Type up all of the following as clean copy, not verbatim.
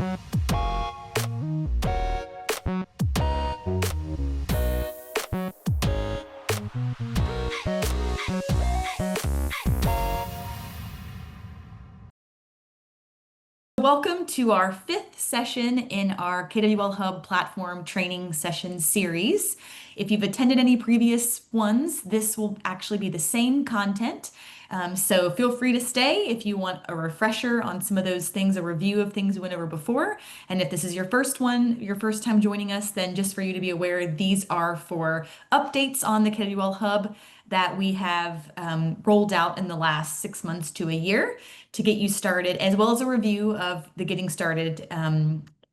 Welcome to our fifth session in our KWL Hub platform training session series. If you've attended any previous ones, this will actually be the same content. So feel free to stay if you want a refresher on some of those things, a review of things we went over before. And if this is your first time joining us, then just for you to be aware, these are for updates on the KWL Hub that we have rolled out in the last 6 months to a year to get you started, as well as a review of the getting started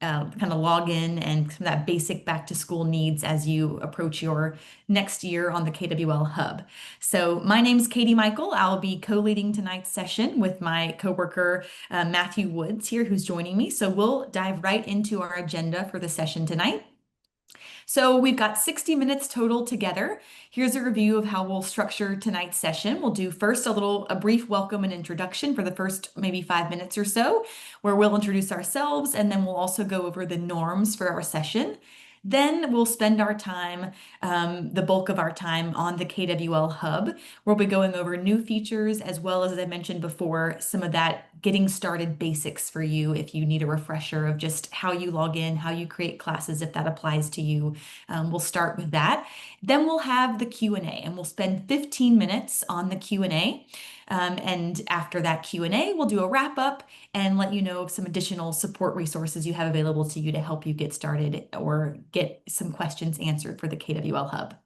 kind of login and some of that basic back to school needs as you approach your next year on the KWL Hub. So my name's Katie Michael. I'll be co-leading tonight's session with my coworker Matthew Woods here, who's joining me. So we'll dive right into our agenda for the session tonight. So we've got 60 minutes total together. Here's a review of how we'll structure tonight's session. We'll do first a brief welcome and introduction for the first maybe 5 minutes or so, where we'll introduce ourselves, and then we'll also go over the norms for our session. Then we'll spend our time, the bulk of our time on the KWL Hub. We'll be going over new features as well as I mentioned before, some of that getting started basics for you if you need a refresher of just how you log in, how you create classes, if that applies to you. We'll start with that. Then we'll have the Q&A, and we'll spend 15 minutes on the Q&A. And after that Q&A, we'll do a wrap up and let you know of some additional support resources you have available to you to help you get started or get some questions answered for the KWL Hub.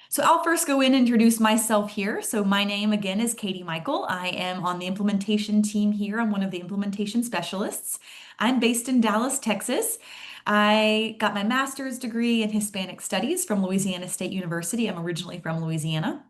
So I'll first go in and introduce myself here. So my name again is Katie Michael. I am on the implementation team here. I'm one of the implementation specialists. I'm based in Dallas, Texas. I got my master's degree in Hispanic Studies from Louisiana State University. I'm originally from Louisiana.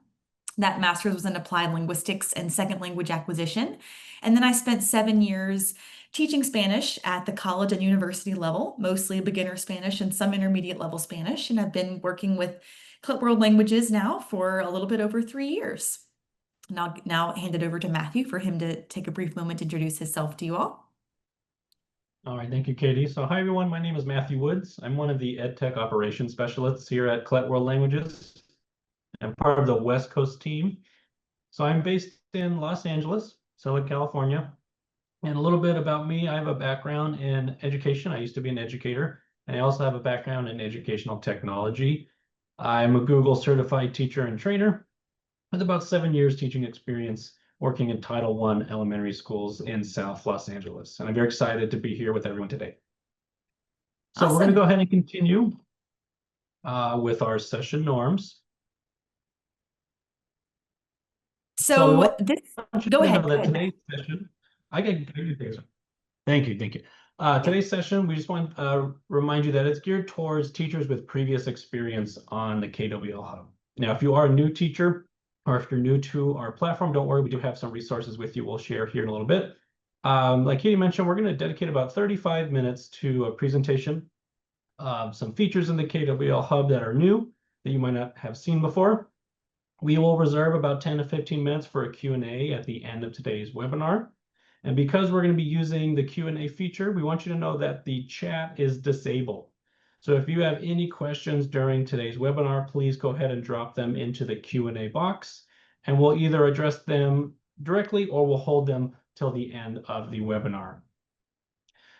That master's was in applied linguistics and second language acquisition. And then I spent 7 years teaching Spanish at the college and university level, mostly beginner Spanish and some intermediate level Spanish. And I've been working with KWL Languages now for a little bit over 3 years. And I'll now hand it over to Matthew for him to take a brief moment to introduce himself to you all. All right, thank you, Katie. So hi, everyone. My name is Matthew Woods. I'm one of the EdTech operations specialists here at KWL Languages. I'm part of the West Coast team. So I'm based in Los Angeles, Southern California. And a little bit about me, I have a background in education. I used to be an educator, and I also have a background in educational technology. I'm a Google certified teacher and trainer with about 7 years teaching experience working in Title I elementary schools in South Los Angeles. And I'm very excited to be here with everyone today. So We're going to go ahead and continue with our session norms. Go ahead. Today's session, Thank you. Today's session, we just want to remind you that it's geared towards teachers with previous experience on the KWL Hub. Now, if you are a new teacher or if you're new to our platform, don't worry, we do have some resources with you we'll share here in a little bit. Like Katie mentioned, we're going to dedicate about 35 minutes to a presentation of some features in the KWL Hub that are new that you might not have seen before. We will reserve about 10 to 15 minutes for a Q&A at the end of today's webinar. And because we're going to be using the Q&A feature, we want you to know that the chat is disabled. So if you have any questions during today's webinar, please go ahead and drop them into the Q&A box, and we'll either address them directly or we'll hold them till the end of the webinar.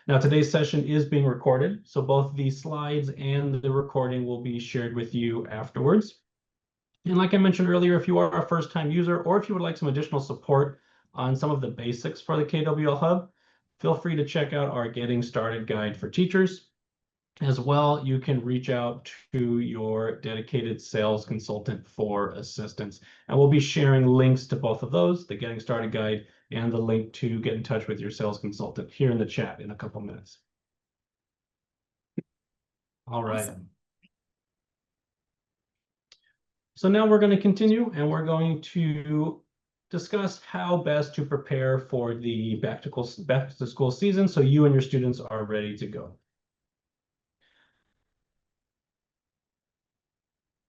Now, today's session is being recorded, so both the slides and the recording will be shared with you afterwards. And like I mentioned earlier, if you are a first-time user or if you would like some additional support on some of the basics for the KWL Hub, feel free to check out our Getting Started Guide for Teachers. As well, you can reach out to your dedicated sales consultant for assistance. And we'll be sharing links to both of those, the Getting Started Guide and the link to get in touch with your sales consultant here in the chat in a couple minutes. All right. Awesome. So now we're going to continue and we're going to discuss how best to prepare for the back to school season so you and your students are ready to go.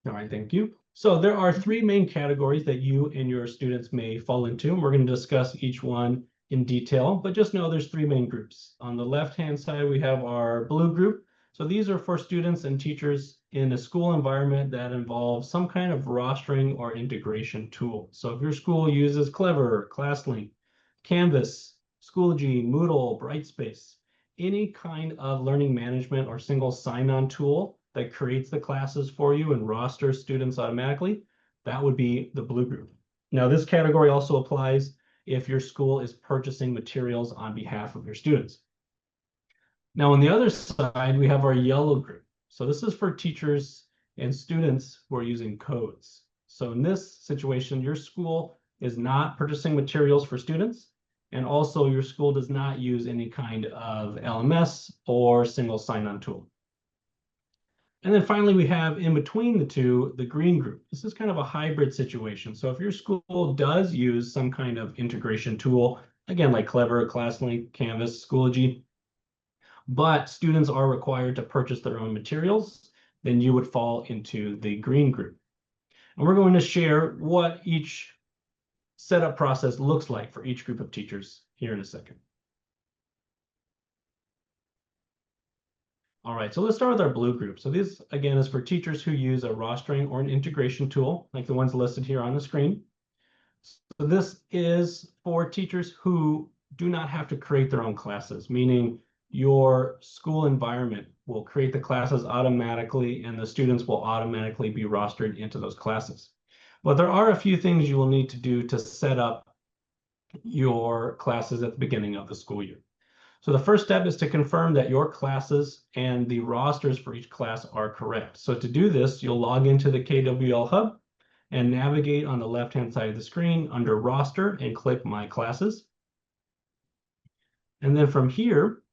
All right, thank you. So there are 3 main categories that you and your students may fall into. And we're going to discuss each one in detail, but just know there's three main groups. On the left-hand side, we have our blue group. So these are for students and teachers in a school environment that involves some kind of rostering or integration tool. So if your school uses Clever, ClassLink, Canvas, Schoology, Moodle, Brightspace, any kind of learning management or single sign-on tool that creates the classes for you and rosters students automatically, that would be the blue group. Now, this category also applies if your school is purchasing materials on behalf of your students. Now, on the other side, we have our yellow group. So this is for teachers and students who are using codes. So in this situation, your school is not purchasing materials for students, and also your school does not use any kind of LMS or single sign-on tool. And then finally, we have in between the two, the green group. This is kind of a hybrid situation. So if your school does use some kind of integration tool, again, like Clever, ClassLink, Canvas, Schoology, but students are required to purchase their own materials, then you would fall into the green group. And we're going to share what each setup process looks like for each group of teachers here in a second. All right, so let's start with our blue group. So this, again, is for teachers who use a rostering or an integration tool, like the ones listed here on the screen. So this is for teachers who do not have to create their own classes, meaning your school environment will create the classes automatically and the students will automatically be rostered into those classes. But there are a few things you will need to do to set up your classes at the beginning of the school year. So the first step is to confirm that your classes and the rosters for each class are correct. So to do this, you'll log into the KWL Hub and navigate on the left-hand side of the screen under roster and click My Classes. And then from here,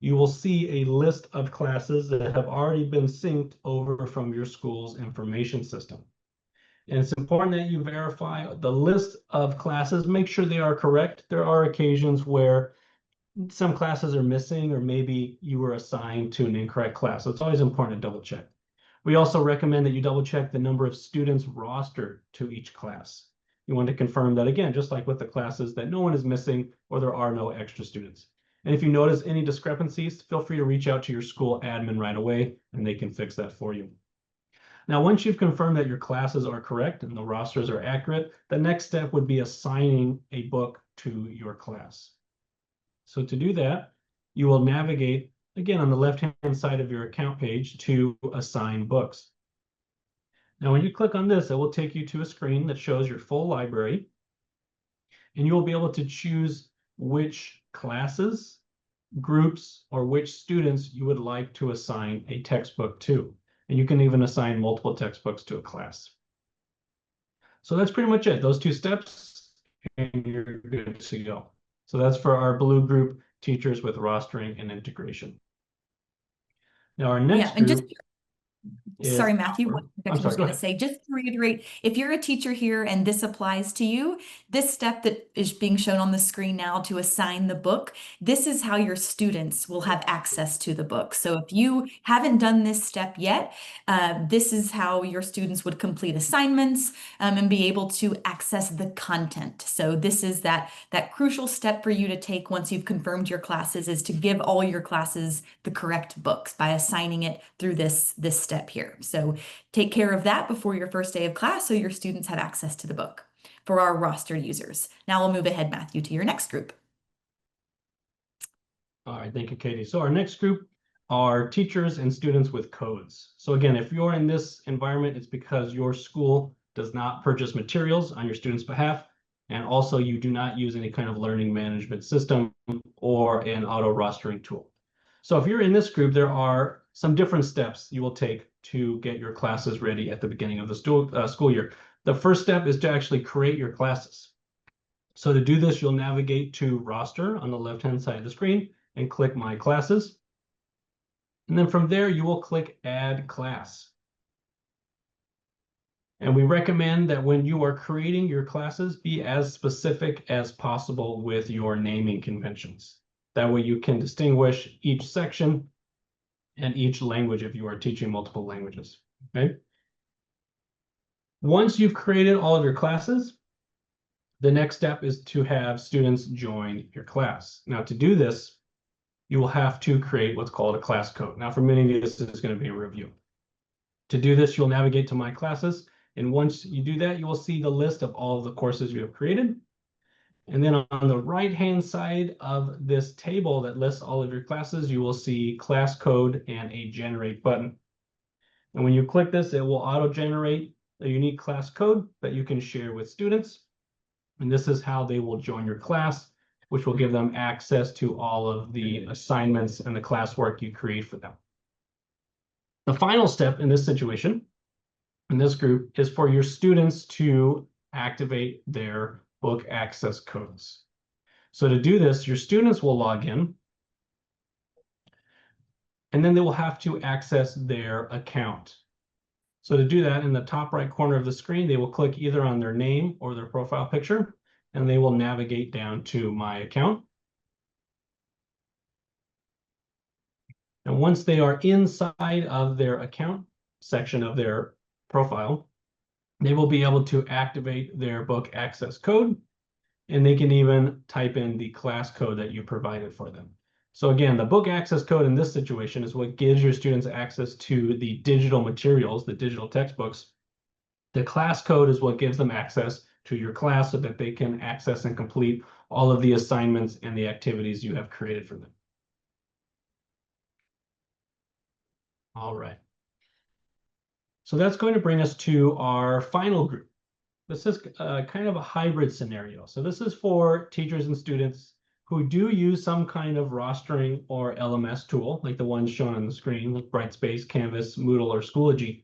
you will see a list of classes that have already been synced over from your school's information system. And it's important that you verify the list of classes, make sure they are correct. There are occasions where some classes are missing, or maybe you were assigned to an incorrect class. So it's always important to double check. We also recommend that you double check the number of students rostered to each class. You want to confirm that, again, just like with the classes, that no one is missing or there are no extra students. And if you notice any discrepancies, feel free to reach out to your school admin right away and they can fix that for you. Now, once you've confirmed that your classes are correct and the rosters are accurate, the next step would be assigning a book to your class. So to do that, you will navigate, again, on the left-hand side of your account page to assign books. Now, when you click on this, it will take you to a screen that shows your full library, and you will be able to choose which classes, groups, or which students you would like to assign a textbook to. And you can even assign multiple textbooks to a class. So that's pretty much it. Those two steps, and you're good to go. So that's for our blue group, teachers with rostering and integration. Now our next and group sorry, is Matthew, our, I I'm was sorry, go going to ahead. say, just to reiterate, if you're a teacher here and this applies to you, this step that is being shown on the screen now to assign the book, this is how your students will have access to the book. So if you haven't done this step yet, this is how your students would complete assignments and be able to access the content. So this is that crucial step for you to take once you've confirmed your classes, is to give all your classes the correct books by assigning it through this step here. So take care of that before your first day of class so your students have access to the book for our rostered users. Now we'll move ahead, Matthew, to your next group. All right, thank you, Katie. So our next group are teachers and students with codes. So again, if you're in this environment, it's because your school does not purchase materials on your students' behalf, and also you do not use any kind of learning management system or an auto rostering tool. So if you're in this group, there are some different steps you will take to get your classes ready at the beginning of the school year. The first step is to actually create your classes. So to do this, you'll navigate to roster on the left-hand side of the screen and click My Classes. And then from there, you will click Add Class. And we recommend that when you are creating your classes, be as specific as possible with your naming conventions. That way you can distinguish each section and each language if you are teaching multiple languages, okay? Once you've created all of your classes, The next step is to have students join your class. Now, to do this, you will have to create what's called a class code. Now, for many of you, this is going to be a review. To do this, you'll navigate to My Classes. And once you do that, you will see the list of all of the courses you have created. And then on the right-hand side of this table that lists all of your classes, you will see class code and a generate button. And when you click this, it will auto-generate a unique class code that you can share with students. And this is how they will join your class, which will give them access to all of the assignments and the classwork you create for them. The final step in this situation, in this group, is for your students to activate their book access codes. So to do this, your students will log in, and then they will have to access their account. So to do that, in the top right corner of the screen, they will click either on their name or their profile picture, and they will navigate down to My Account. And once they are inside of their account section of their profile, they will be able to activate their book access code, and they can even type in the class code that you provided for them. So again, the book access code in this situation is what gives your students access to the digital materials, the digital textbooks. The class code is what gives them access to your class so that they can access and complete all of the assignments and the activities you have created for them. All right. So that's going to bring us to our final group. This is kind of a hybrid scenario. So this is for teachers and students who do use some kind of rostering or LMS tool, like the ones shown on the screen, like Brightspace, Canvas, Moodle, or Schoology.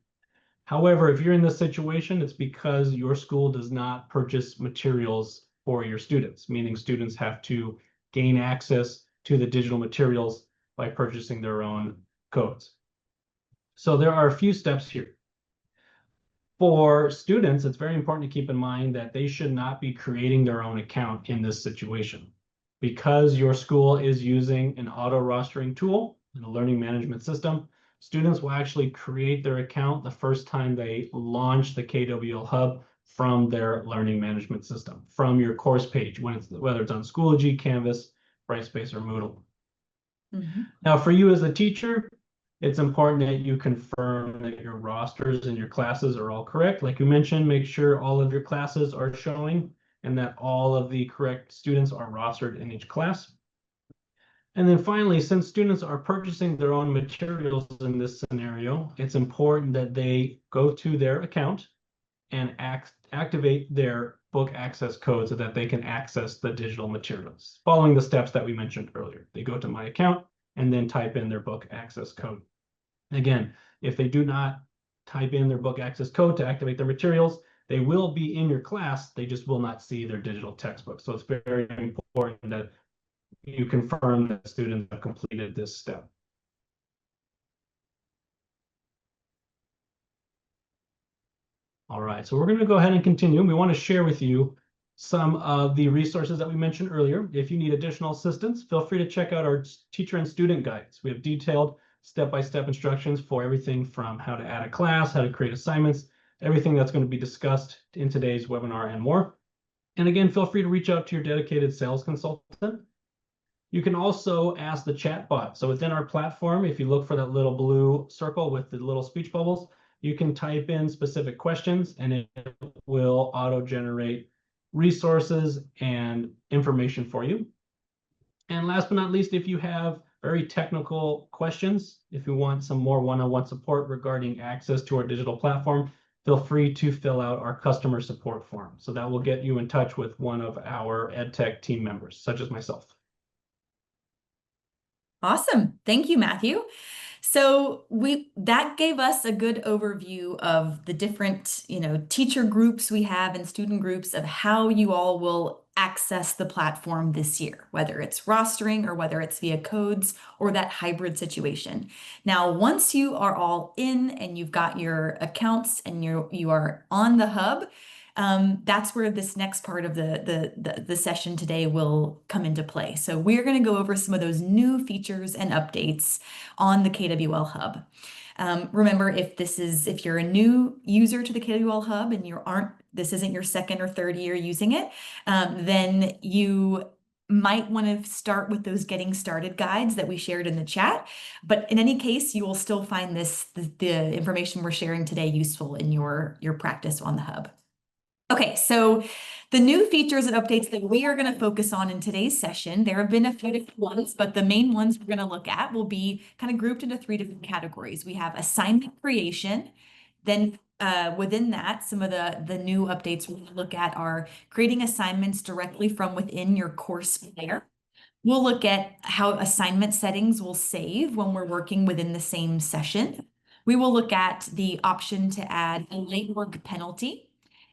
However, if you're in this situation, it's because your school does not purchase materials for your students, meaning students have to gain access to the digital materials by purchasing their own codes. So there are a few steps here. For students, it's very important to keep in mind that they should not be creating their own account in this situation. Because your school is using an auto rostering tool and a learning management system, students will actually create their account the first time they launch the KWL Hub from their learning management system, from your course page, whether it's on Schoology, Canvas, Brightspace, or Moodle. Now, for you as a teacher, it's important that you confirm that your rosters and your classes are all correct. Like you mentioned, make sure all of your classes are showing and that all of the correct students are rostered in each class. And then finally, since students are purchasing their own materials in this scenario, it's important that they go to their account and activate their book access code so that they can access the digital materials, following the steps that we mentioned earlier. They go to My Account and then type in their book access code. Again, if they do not type in their book access code to activate their materials, they will be in your class, they just will not see their digital textbook. So it's very important that you confirm that students have completed this step. All right, so we're going to go ahead and continue. We want to share with you some of the resources that we mentioned earlier. If you need additional assistance, feel free to check out our teacher and student guides. We have detailed step-by-step instructions for everything from how to add a class, how to create assignments, everything that's going to be discussed in today's webinar and more. And again, feel free to reach out to your dedicated sales consultant. You can also ask the chat bot. So within our platform, if you look for that little blue circle with the little speech bubbles, you can type in specific questions and it will auto-generate resources and information for you. And last but not least, if you have very technical questions, if you want some more one-on-one support regarding access to our digital platform, feel free to fill out our customer support form. So that will get you in touch with one of our EdTech team members, such as myself. Awesome. Thank you, Matthew. So that gave us a good overview of the different, teacher groups we have and student groups of how you all will access the platform this year, whether it's rostering or whether it's via codes or that hybrid situation. Now, once you are all in and you've got your accounts and you are on the hub, that's where this next part of the session today will come into play. So we're going to go over some of those new features and updates on the KWL Hub. Remember, if you're a new user to the KWL Hub and this isn't your second or third year using it, then you might want to start with those getting started guides that we shared in the chat. But in any case, you will still find the information we're sharing today useful in your practice on the Hub. Okay, so the new features and updates that we are going to focus on in today's session, there have been a few different ones, but the main ones we're going to look at will be kind of grouped into three different categories. We have assignment creation, then within that, some of the new updates we're going to look at are creating assignments directly from within your course player. We'll look at how assignment settings will save when we're working within the same session. We will look at the option to add a late work penalty.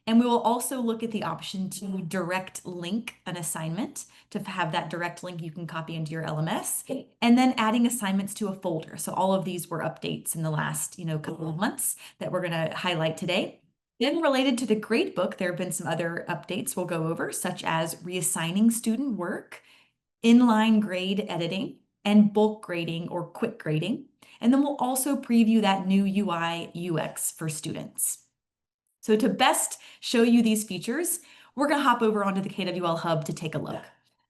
And we will also look at the option to direct link an assignment to have that direct link you can copy into your LMS, and then adding assignments to a folder. So all of these were updates in the last, couple of months that we're going to highlight today. Then related to the gradebook, there have been some other updates we'll go over, such as reassigning student work, inline grade editing, and bulk grading or quick grading. And then we'll also preview that new UI UX for students. So to best show you these features, we're going to hop over onto the KWL Hub to take a look.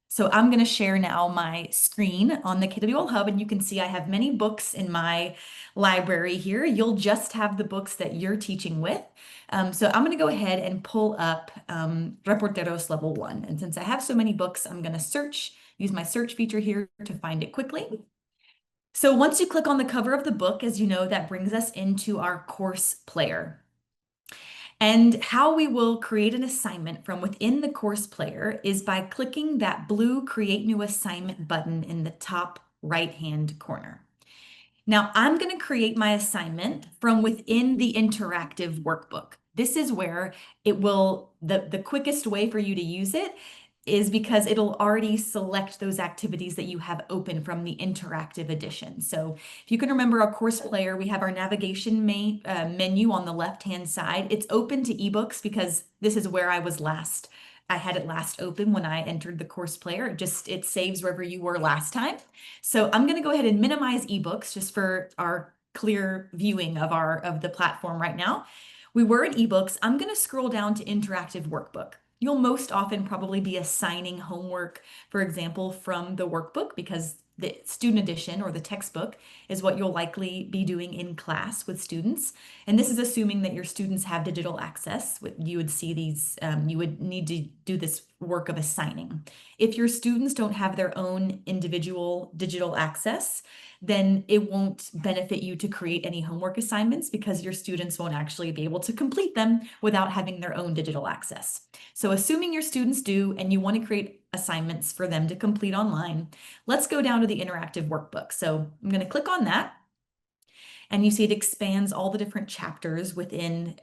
So I'm going to share now my screen on the KWL Hub, and you can see I have many books in my library here. You'll just have the books that you're teaching with. So I'm going to go ahead and pull up Reporteros Level 1. And since I have so many books, I'm going to use my search feature here to find it quickly. So once you click on the cover of the book, as you know, that brings us into our course player. And how we will create an assignment from within the course player is by clicking that blue Create New Assignment button in the top right-hand corner. Now, I'm going to create my assignment from within the interactive workbook. This is where the quickest way for you to use it is because it'll already select those activities that you have open from the interactive edition. So if you can remember our course player, we have our navigation menu on the left-hand side. It's open to ebooks because this is where I had it last open when I entered the course player. It saves wherever you were last time. So I'm going to go ahead and minimize ebooks just for our clear viewing of the platform right now. We were in ebooks. I'm going to scroll down to interactive workbook. You'll most often probably be assigning homework, for example, from the workbook because the student edition or the textbook is what you'll likely be doing in class with students. And this is assuming that your students have digital access. You would see these, you would need to do this work of assigning. If your students don't have their own individual digital access, then it won't benefit you to create any homework assignments because your students won't actually be able to complete them without having their own digital access. So assuming your students do, and you want to create assignments for them to complete online, let's go down to the interactive workbook. So I'm going to click on that. And you see it expands all the different chapters within,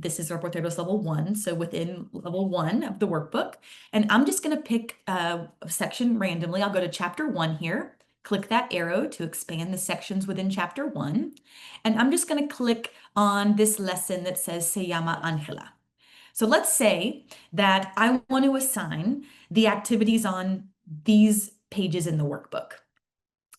this is Reporteros Level 1, so within Level 1 of the workbook. And I'm just going to pick a section randomly. I'll go to Chapter 1 here, click that arrow to expand the sections within Chapter 1. And I'm just going to click on this lesson that says Se llama Angela. So let's say that I want to assign the activities on these pages in the workbook.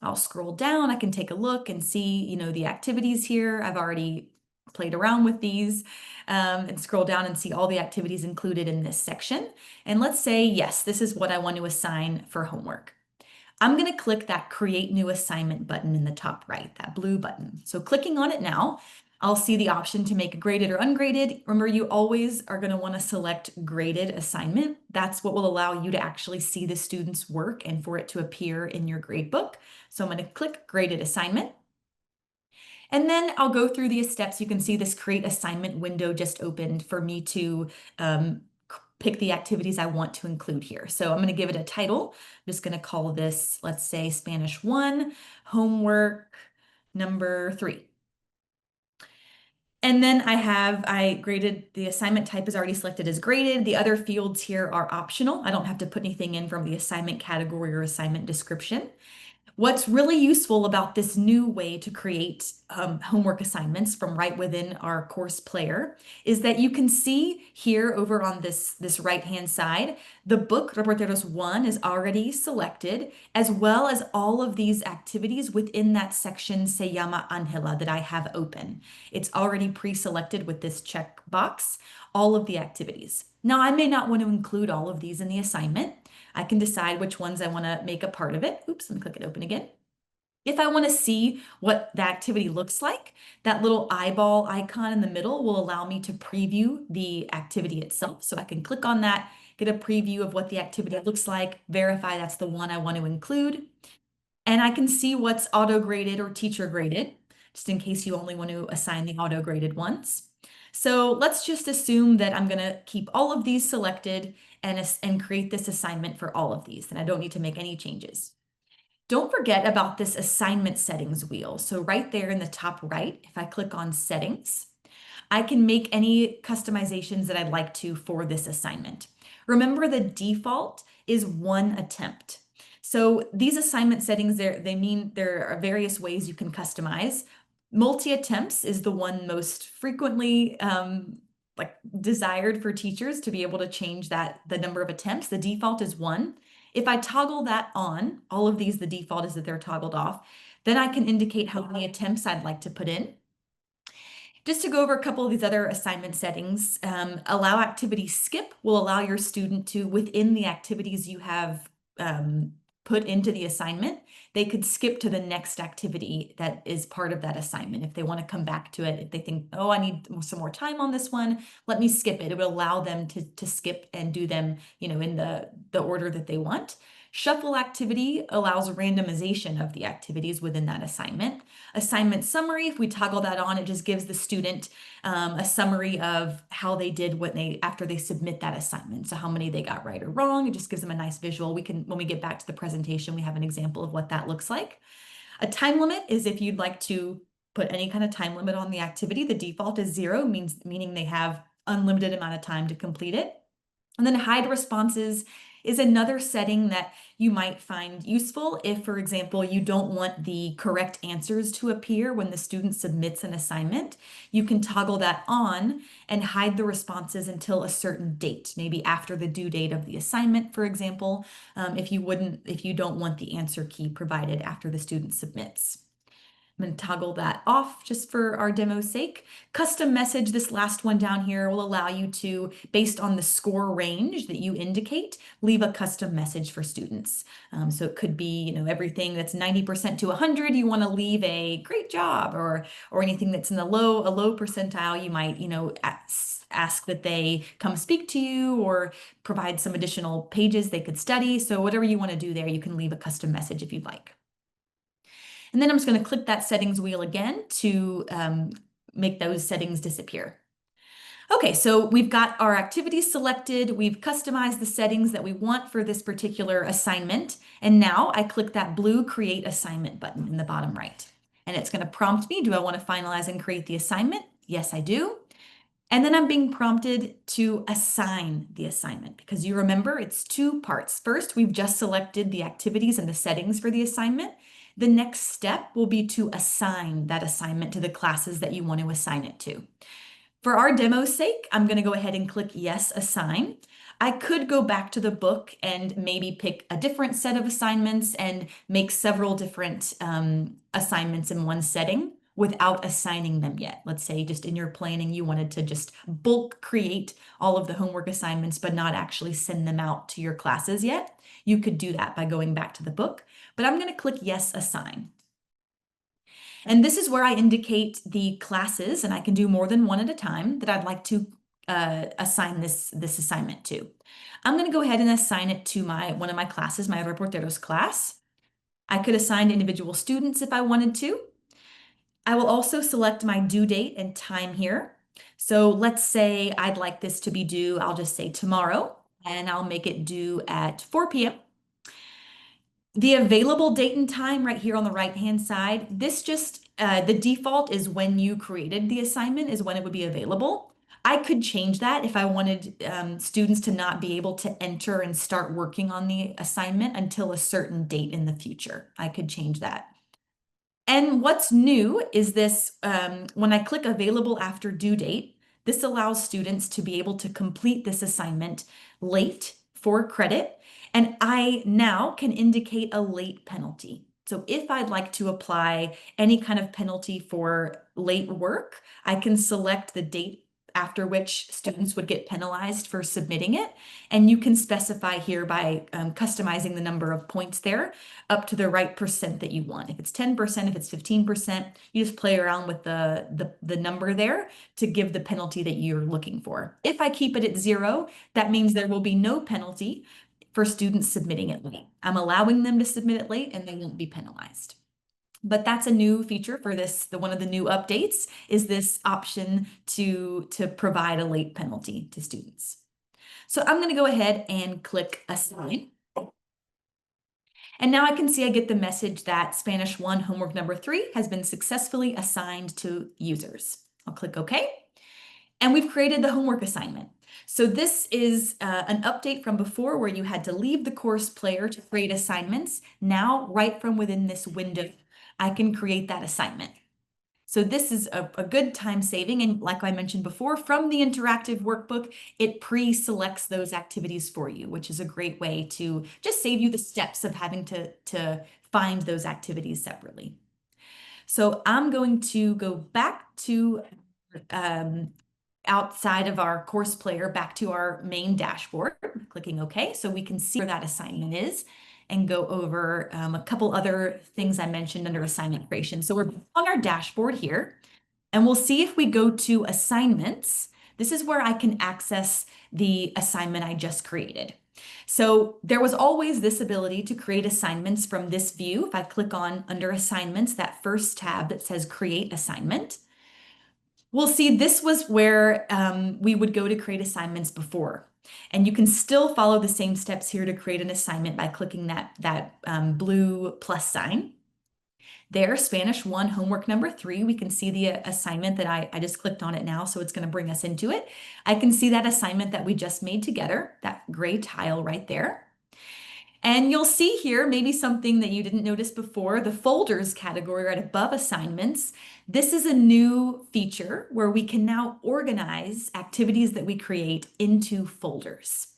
I'll scroll down, I can take a look and see, the activities here. I've already played around with these and scroll down and see all the activities included in this section. And let's say, yes, this is what I want to assign for homework. I'm going to click that Create New Assignment button in the top right, that blue button. So clicking on it now, I'll see the option to make graded or ungraded. Remember, you always are going to want to select graded assignment. That's what will allow you to actually see the student's work and for it to appear in your gradebook. So I'm going to click graded assignment. And then I'll go through these steps. You can see this create assignment window just opened for me to pick the activities I want to include here. So I'm going to give it a title. I'm just going to call this, let's say, Spanish 1, homework number 3. And then I graded, the assignment type is already selected as graded. The other fields here are optional. I don't have to put anything in from the assignment category or assignment description. What's really useful about this new way to create homework assignments from right within our course player is that you can see here over on this right-hand side, the book Reporteros 1 is already selected, as well as all of these activities within that section Se llama Angela that I have open. It's already pre-selected with this checkbox, all of the activities. Now, I may not want to include all of these in the assignment. I can decide which ones I want to make a part of it. Oops, let me click it open again. If I want to see what the activity looks like, that little eyeball icon in the middle will allow me to preview the activity itself. So I can click on that, get a preview of what the activity looks like, verify that's the one I want to include, and I can see what's auto-graded or teacher-graded, just in case you only want to assign the auto-graded ones. So let's just assume that I'm going to keep all of these selected and create this assignment for all of these, and I don't need to make any changes. Don't forget about this assignment settings wheel. So right there in the top right, if I click on settings, I can make any customizations that I'd like to for this assignment. Remember, the default is one attempt. So these assignment settings, they mean there are various ways you can customize. Multi-attempts is the one most frequently like desired for teachers to be able to change the number of attempts. The default is one. If I toggle that on, all of these, the default is that they're toggled off, then I can indicate how many attempts I'd like to put in. Just to go over a couple of these other assignment settings, allow activity skip will allow your student to, within the activities you have put into the assignment, they could skip to the next activity that is part of that assignment. If they want to come back to it, if they think, oh, I need some more time on this one, let me skip it. It will allow them to skip and do them, in the order that they want. Shuffle activity allows randomization of the activities within that assignment. Assignment summary, if we toggle that on, it just gives the student a summary of how they did after they submit that assignment. So how many they got right or wrong. It just gives them a nice visual. When we get back to the presentation, we have an example of what that looks like. A time limit is if you'd like to put any kind of time limit on the activity. The default is 0, meaning they have unlimited amount of time to complete it. And then hide responses is another setting that you might find useful if, for example, you don't want the correct answers to appear when the student submits an assignment. You can toggle that on and hide the responses until a certain date, maybe after the due date of the assignment, for example, if you don't want the answer key provided after the student submits. I'm going to toggle that off just for our demo's sake. Custom message, this last one down here, will allow you to, based on the score range that you indicate, leave a custom message for students. So it could be, everything that's 90% to 100, you want to leave a great job, or anything that's in a low percentile, you might, ask that they come speak to you or provide some additional pages they could study. So whatever you want to do there, you can leave a custom message if you'd like. And then I'm just going to click that settings wheel again to make those settings disappear. Okay, so we've got our activities selected. We've customized the settings that we want for this particular assignment. And now I click that blue Create Assignment button in the bottom right. And it's going to prompt me, do I want to finalize and create the assignment? Yes, I do. And then I'm being prompted to assign the assignment because you remember it's two parts. First, we've just selected the activities and the settings for the assignment. The next step will be to assign that assignment to the classes that you want to assign it to. For our demo's sake, I'm going to go ahead and click Yes, Assign. I could go back to the book and maybe pick a different set of assignments and make several different assignments in one setting without assigning them yet. Let's say just in your planning, you wanted to just bulk create all of the homework assignments, but not actually send them out to your classes yet. You could do that by going back to the book, but I'm going to click Yes, Assign. And this is where I indicate the classes, and I can do more than one at a time, that I'd like to assign this assignment to. I'm going to go ahead and assign it to one of my classes, my Reporteros class. I could assign individual students if I wanted to. I will also select my due date and time here. So let's say I'd like this to be due, I'll just say tomorrow, and I'll make it due at 4 p.m. The available date and time right here on the right-hand side, this just, the default is when you created the assignment is when it would be available. I could change that if I wanted students to not be able to enter and start working on the assignment until a certain date in the future. I could change that. And what's new is this, when I click available after due date, this allows students to be able to complete this assignment late for credit. And I now can indicate a late penalty. So if I'd like to apply any kind of penalty for late work, I can select the date after which students would get penalized for submitting it. And you can specify here by customizing the number of points there up to the right percent that you want. If it's 10%, if it's 15%, you just play around with the number there to give the penalty that you're looking for. If I keep it at 0, that means there will be no penalty for students submitting it late. I'm allowing them to submit it late and they won't be penalized. But that's a new feature for this. One of the new updates is this option to provide a late penalty to students. So I'm going to go ahead and click assign. And now I can see I get the message that Spanish 1 homework number 3 has been successfully assigned to users. I'll click OK. And we've created the homework assignment. So this is an update from before where you had to leave the course player to create assignments. Now, right from within this window, I can create that assignment. So this is a good time saving. And like I mentioned before, from the interactive workbook, it pre-selects those activities for you, which is a great way to just save you the steps of having to find those activities separately. So I'm going to go back to outside of our course player, back to our main dashboard, clicking OK, so we can see where that assignment is and go over a couple other things I mentioned under assignment creation. So we're on our dashboard here, and we'll see if we go to assignments. This is where I can access the assignment I just created. So there was always this ability to create assignments from this view. If I click on under assignments, that first tab that says create assignment, we'll see this was where we would go to create assignments before. And you can still follow the same steps here to create an assignment by clicking that blue plus sign. There, Spanish 1 homework number 3, we can see the assignment that I just clicked on it now, so it's going to bring us into it. I can see that assignment that we just made together, that gray tile right there. And you'll see here maybe something that you didn't notice before, the folders category right above assignments. This is a new feature where we can now organize activities that we create into folders.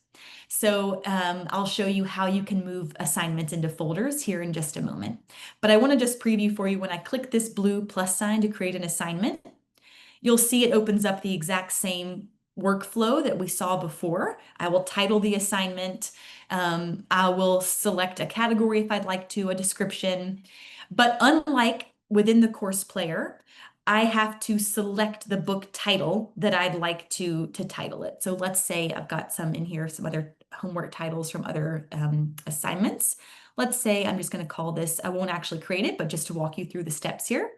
So I'll show you how you can move assignments into folders here in just a moment. But I want to just preview for you when I click this blue plus sign to create an assignment, you'll see it opens up the exact same workflow that we saw before. I will title the assignment. I will select a category if I'd like to, a description. But unlike within the course player, I have to select the book title that I'd like to title it. So let's say I've got some in here, some other homework titles from other assignments. Let's say I'm just going to call this, I won't actually create it, but just to walk you through the steps here.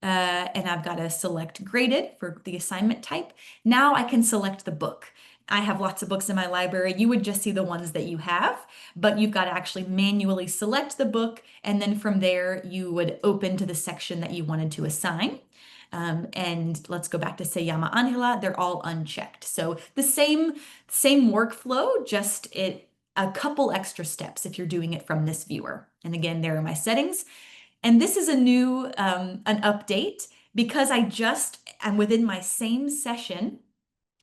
And I've got to select graded for the assignment type. Now I can select the book. I have lots of books in my library. You would just see the ones that you have, but you've got to actually manually select the book. And then from there, you would open to the section that you wanted to assign. And let's go back to Se llama Angela. They're all unchecked. So the same workflow, just a couple extra steps if you're doing it from this viewer. And again, there are my settings. And this is a new, an update because I just am within my same session,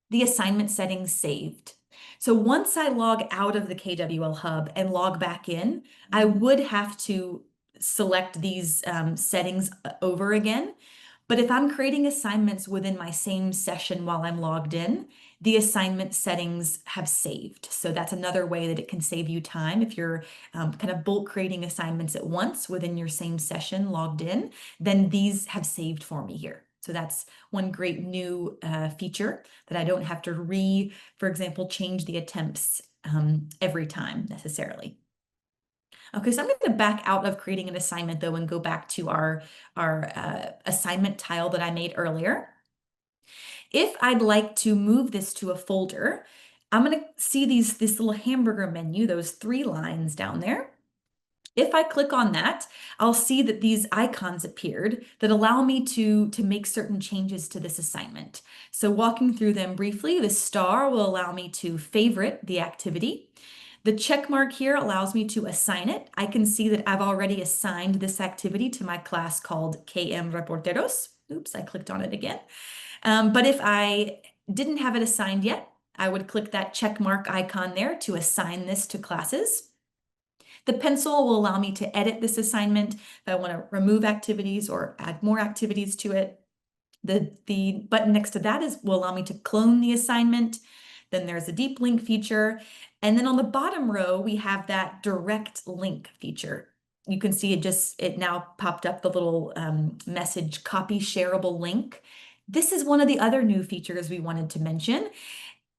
the assignment settings saved. So once I log out of the KWL Hub and log back in, I would have to select these settings over again. But if I'm creating assignments within my same session while I'm logged in, the assignment settings have saved. So that's another way that it can save you time if you're kind of bulk creating assignments at once within your same session logged in, then these have saved for me here. So that's one great new feature that I don't have to for example, change the attempts every time necessarily. Okay, so I'm going to back out of creating an assignment though and go back to our assignment tile that I made earlier. If I'd like to move this to a folder, I'm going to see this little hamburger menu, those 3 lines down there. If I click on that, I'll see that these icons appeared that allow me to make certain changes to this assignment. So walking through them briefly, the star will allow me to favorite the activity. The check mark here allows me to assign it. I can see that I've already assigned this activity to my class called KM Reporteros. Oops, I clicked on it again. But if I didn't have it assigned yet, I would click that check mark icon there to assign this to classes. The pencil will allow me to edit this assignment if I want to remove activities or add more activities to it. The button next to that will allow me to clone the assignment. Then there's a deep link feature. And then on the bottom row, we have that direct link feature. You can see it now popped up the little message copy shareable link. This is one of the other new features we wanted to mention.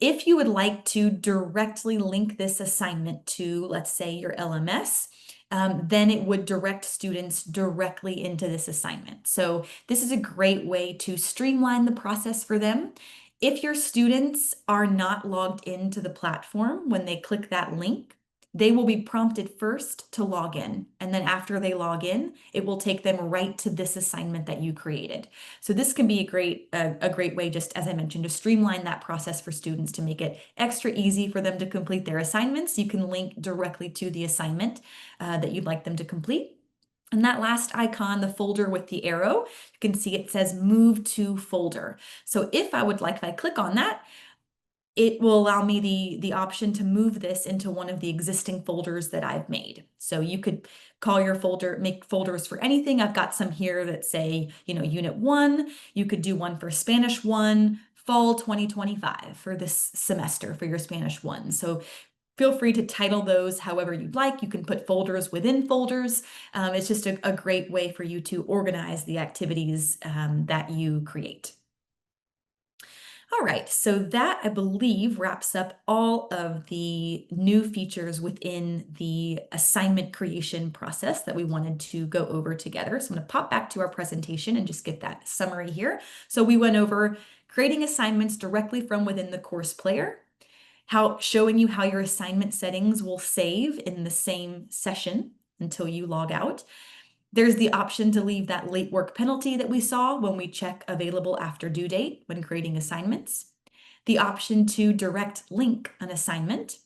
If you would like to directly link this assignment to, let's say, your LMS, then it would direct students directly into this assignment. So this is a great way to streamline the process for them. If your students are not logged into the platform when they click that link, they will be prompted first to log in. And then after they log in, it will take them right to this assignment that you created. So this can be a great way, just as I mentioned, to streamline that process for students to make it extra easy for them to complete their assignments. You can link directly to the assignment that you'd like them to complete. And that last icon, the folder with the arrow, you can see it says move to folder. So if I click on that, it will allow me the option to move this into one of the existing folders that I've made. So you could call your folder, make folders for anything. I've got some here that say, Unit 1. You could do one for Spanish 1, Fall 2025 for this semester for your Spanish 1. So feel free to title those however you'd like. You can put folders within folders. It's just a great way for you to organize the activities that you create. All right, so that I believe wraps up all of the new features within the assignment creation process that we wanted to go over together. So I'm going to pop back to our presentation and just get that summary here. So we went over creating assignments directly from within the course player, showing you how your assignment settings will save in the same session until you log out. There's the option to leave that late work penalty that we saw when we check available after due date when creating assignments. The option to direct link an assignment,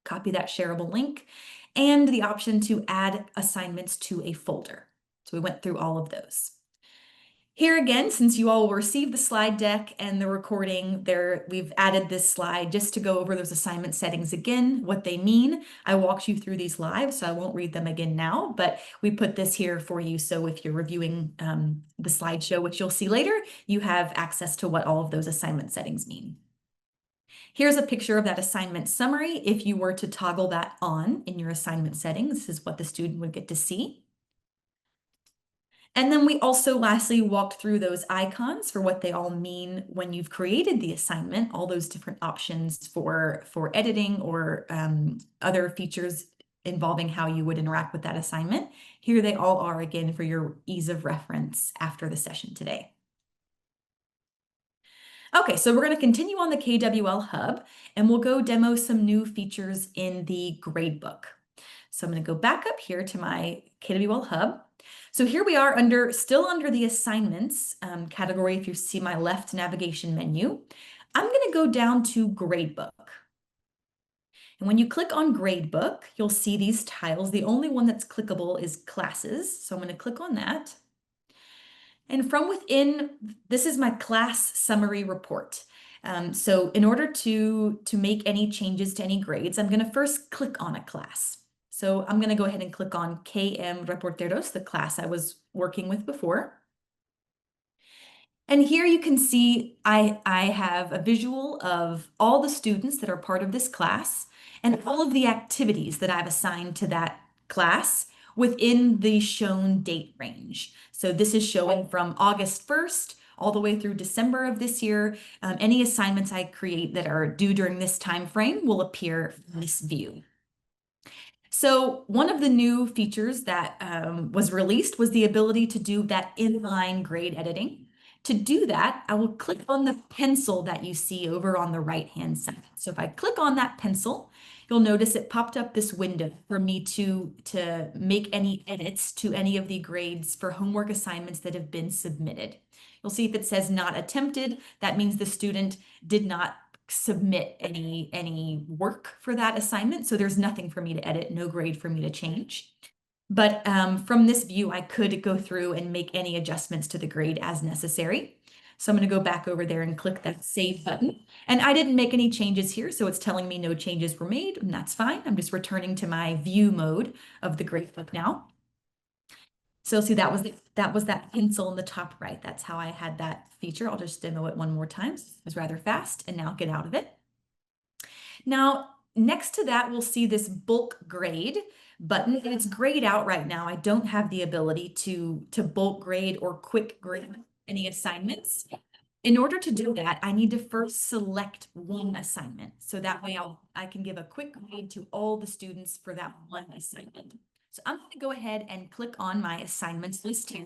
copy that shareable link, and the option to add assignments to a folder. So we went through all of those. Here again, since you all will receive the slide deck and the recording, we've added this slide just to go over those assignment settings again, what they mean. I walked you through these live, so I won't read them again now, but we put this here for you. So if you're reviewing the slideshow, which you'll see later, you have access to what all of those assignment settings mean. Here's a picture of that assignment summary. If you were to toggle that on in your assignment settings, this is what the student would get to see. And then we also lastly walked through those icons for what they all mean when you've created the assignment, all those different options for editing or other features involving how you would interact with that assignment. Here they all are again for your ease of reference after the session today. Okay, so we're going to continue on the KWL Hub and we'll go demo some new features in the gradebook. So I'm going to go back up here to my KWL Hub. So here we are still under the assignments category. If you see my left navigation menu, I'm going to go down to gradebook. And when you click on gradebook, you'll see these tiles. The only one that's clickable is classes. So I'm going to click on that. And from within, this is my class summary report. So in order to make any changes to any grades, I'm going to first click on a class. So I'm going to go ahead and click on KM Reporteros, the class I was working with before. And here you can see I have a visual of all the students that are part of this class and all of the activities that I've assigned to that class within the shown date range. So this is showing from August 1st all the way through December of this year. Any assignments I create that are due during this time frame will appear in this view. So one of the new features that was released was the ability to do that inline grade editing. To do that, I will click on the pencil that you see over on the right-hand side. So if I click on that pencil, you'll notice it popped up this window for me to make any edits to any of the grades for homework assignments that have been submitted. You'll see if it says not attempted, that means the student did not submit any work for that assignment. So there's nothing for me to edit, no grade for me to change. But from this view, I could go through and make any adjustments to the grade as necessary. So I'm going to go back over there and click that save button. And I didn't make any changes here, so it's telling me no changes were made, and that's fine. I'm just returning to my view mode of the gradebook now. So see, that was that pencil in the top right. That's how I had that feature. I'll just demo it one more time. It was rather fast, and now get out of it. Now, next to that, we'll see this bulk grade button, and it's grayed out right now. I don't have the ability to bulk grade or quick grade any assignments. In order to do that, I need to first select one assignment. So that way I can give a quick grade to all the students for that one assignment. So I'm going to go ahead and click on my assignments list here,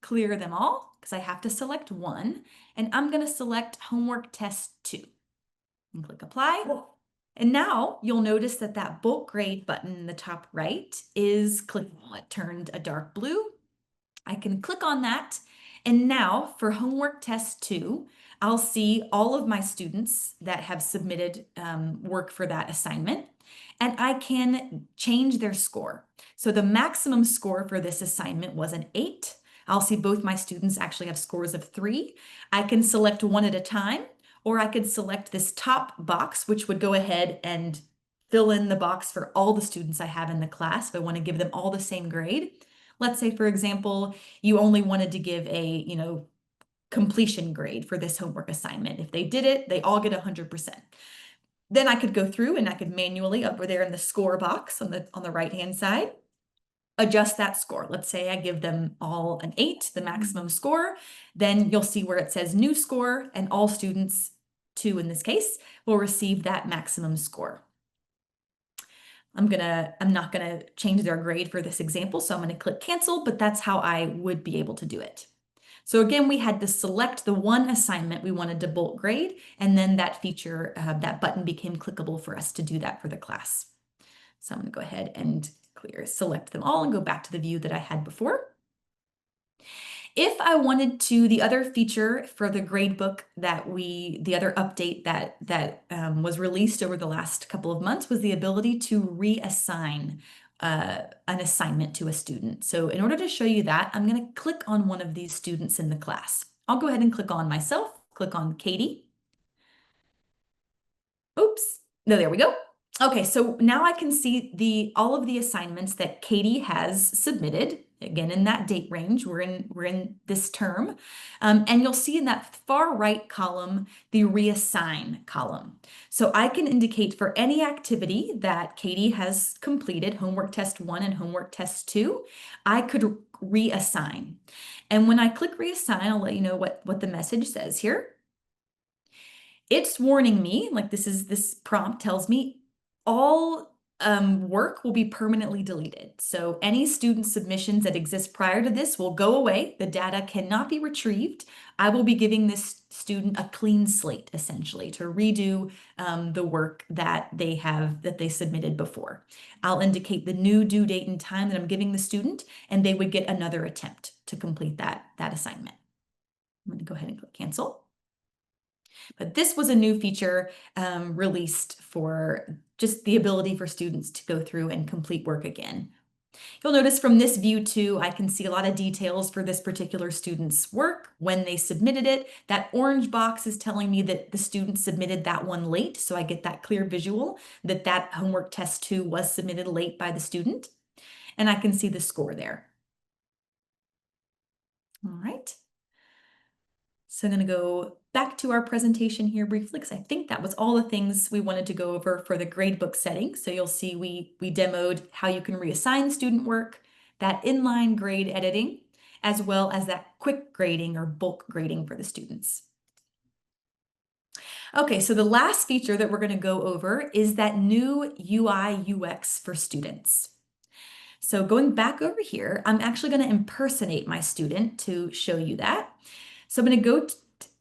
clear them all because I have to select one, and I'm going to select homework test 2 and click apply. And now you'll notice that that bulk grade button in the top right is clickable. It turned a dark blue. I can click on that. And now for homework test 2, I'll see all of my students that have submitted work for that assignment, and I can change their score. So the maximum score for this assignment was an 8. I'll see both my students actually have scores of 3. I can select one at a time, or I could select this top box, which would go ahead and fill in the box for all the students I have in the class if I want to give them all the same grade. Let's say, for example, you only wanted to give a, completion grade for this homework assignment. If they did it, they all get 100%. Then I could go through and I could manually up there in the score box on the right-hand side, adjust that score. Let's say I give them all an 8, the maximum score. Then you'll see where it says new score, and all students, 2 in this case, will receive that maximum score. I'm not gonna change their grade for this example, so I'm gonna click cancel, but that's how I would be able to do it. So again, we had to select the one assignment we wanted to bulk grade, and then that feature, that button became clickable for us to do that for the class. So I'm gonna go ahead and select them all and go back to the view that I had before. If I wanted to, the other feature for the gradebook the other update that was released over the last couple of months was the ability to reassign an assignment to a student. So in order to show you that, I'm going to click on one of these students in the class. I'll go ahead and click on myself, click on Katie. Oops, no, there we go. Okay, so now I can see all of the assignments that Katie has submitted. Again, in that date range, we're in this term, and you'll see in that far right column the reassign column. So I can indicate for any activity that Katie has completed, homework test 1 and homework test 2, I could reassign. And when I click reassign, I'll let you know what the message says here. It's warning me, like this prompt tells me all work will be permanently deleted. So any student submissions that exist prior to this will go away. The data cannot be retrieved. I will be giving this student a clean slate, essentially, to redo the work that they submitted before. I'll indicate the new due date and time that I'm giving the student, and they would get another attempt to complete that assignment. I'm going to go ahead and click cancel. But this was a new feature released for just the ability for students to go through and complete work again. You'll notice from this view too, I can see a lot of details for this particular student's work, when they submitted it. That orange box is telling me that the student submitted that one late, so I get that clear visual that homework test 2 was submitted late by the student. And I can see the score there. All right. So I'm going to go back to our presentation here briefly, because I think that was all the things we wanted to go over for the gradebook setting. So you'll see we demoed how you can reassign student work, that inline grade editing, as well as that quick grading or bulk grading for the students. Okay, so the last feature that we're going to go over is that new UI UX for students. So going back over here, I'm actually going to impersonate my student to show you that. So I'm going to go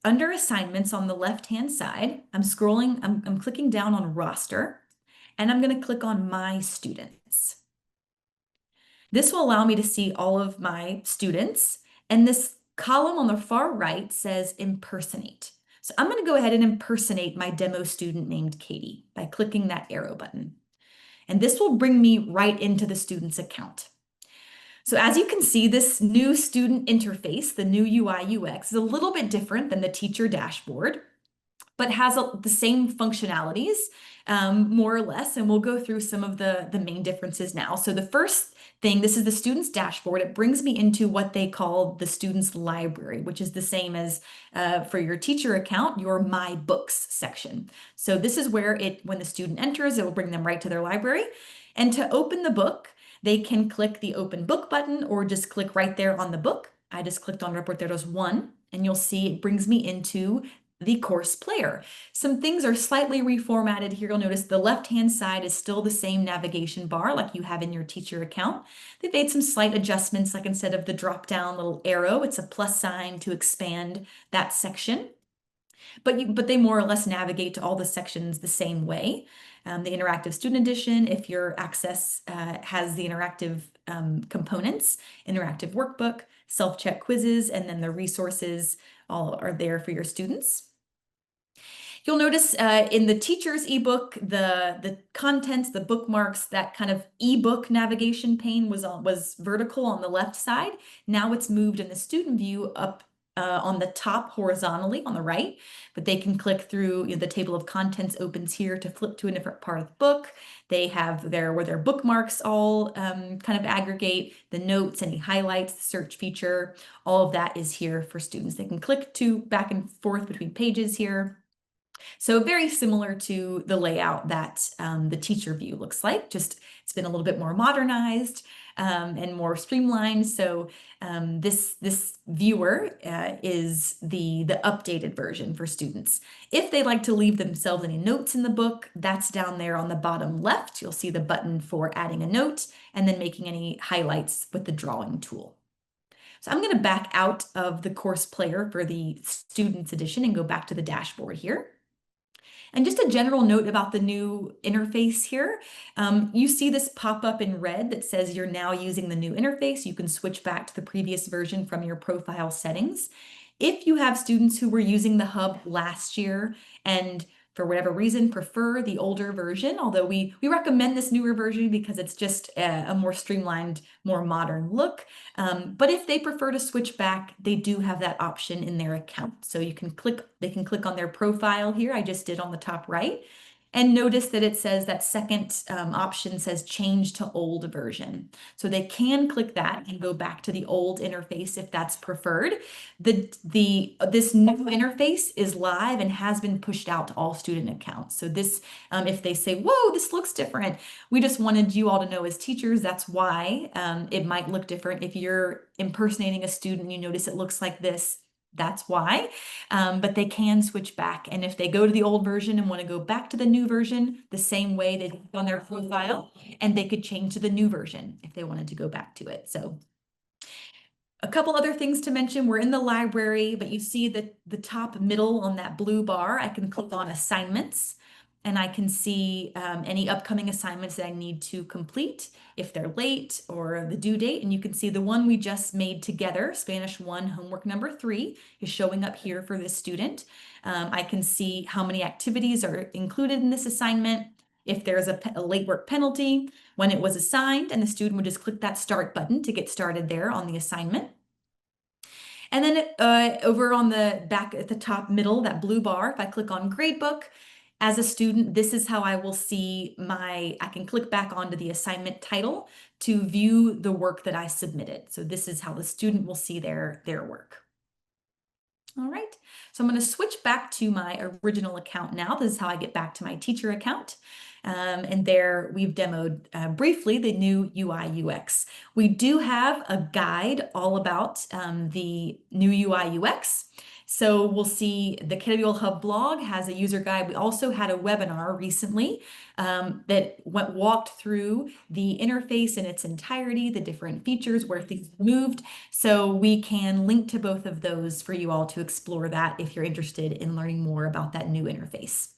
under assignments on the left-hand side. I'm scrolling, I'm clicking down on roster, and I'm going to click on My Students. This will allow me to see all of my students, and this column on the far right says Impersonate. So I'm going to go ahead and impersonate my demo student named Katie by clicking that arrow button. And this will bring me right into the student's account. So as you can see, this new student interface, the new UI UX, is a little bit different than the teacher dashboard, but has the same functionalities, more or less, and we'll go through some of the main differences now. So the first thing, this is the student's dashboard. It brings me into what they call the student's library, which is the same as for your teacher account, your My Books section. So this is where when the student enters, it will bring them right to their library. And to open the book, they can click the Open Book button or just click right there on the book. I just clicked on Reporteros 1, and you'll see it brings me into the course player. Some things are slightly reformatted here. You'll notice the left-hand side is still the same navigation bar like you have in your teacher account. They've made some slight adjustments, like instead of the drop-down little arrow, it's a plus sign to expand that section. But they more or less navigate to all the sections the same way. The interactive student edition, if your access has the interactive components, interactive workbook, self-check quizzes, and then the resources all are there for your students. You'll notice in the teacher's ebook, the contents, the bookmarks, that kind of ebook navigation pane was vertical on the left side. Now it's moved in the student view up on the top horizontally on the right, but they can click through, the table of contents opens here to flip to a different part of the book. They have where their bookmarks all kind of aggregate, the notes, any highlights, the search feature, all of that is here for students. They can click to back and forth between pages here. So very similar to the layout that the teacher view looks like, just it's been a little bit more modernized and more streamlined. So this viewer is the updated version for students. If they like to leave themselves any notes in the book, that's down there on the bottom left. You'll see the button for adding a note and then making any highlights with the drawing tool. So I'm going to back out of the course player for the students edition and go back to the dashboard here. And just a general note about the new interface here. You see this pop up in red that says you're now using the new interface. You can switch back to the previous version from your profile settings. If you have students who were using the hub last year and for whatever reason prefer the older version, although we recommend this newer version because it's just a more streamlined, more modern look. But if they prefer to switch back, they do have that option in their account. So they can click on their profile here. I just did on the top right. And notice that it says that second option says change to old version. So they can click that and go back to the old interface if that's preferred. This new interface is live and has been pushed out to all student accounts. So this, if they say, whoa, this looks different, we just wanted you all to know as teachers, that's why it might look different. If you're impersonating a student and you notice it looks like this, that's why, but they can switch back. And if they go to the old version and want to go back to the new version, the same way they did on their profile, and they could change to the new version if they wanted to go back to it. So a couple other things to mention, we're in the library, but you see the top middle on that blue bar, I can click on assignments. And I can see any upcoming assignments that I need to complete, if they're late or the due date. And you can see the one we just made together, Spanish 1, homework number 3, is showing up here for this student. I can see how many activities are included in this assignment, if there's a late work penalty, when it was assigned, and the student would just click that start button to get started there on the assignment. And then over on the back at the top middle, that blue bar, if I click on gradebook, as a student, this is how I will see I can click back onto the assignment title to view the work that I submitted. So this is how the student will see their work. All right, so I'm going to switch back to my original account now. This is how I get back to my teacher account. And there we've demoed briefly the new UI UX. We do have a guide all about the new UI UX. So we'll see the KWL Hub blog has a user guide. We also had a webinar recently that walked through the interface in its entirety, the different features, where things moved. So we can link to both of those for you all to explore that if you're interested in learning more about that new interface.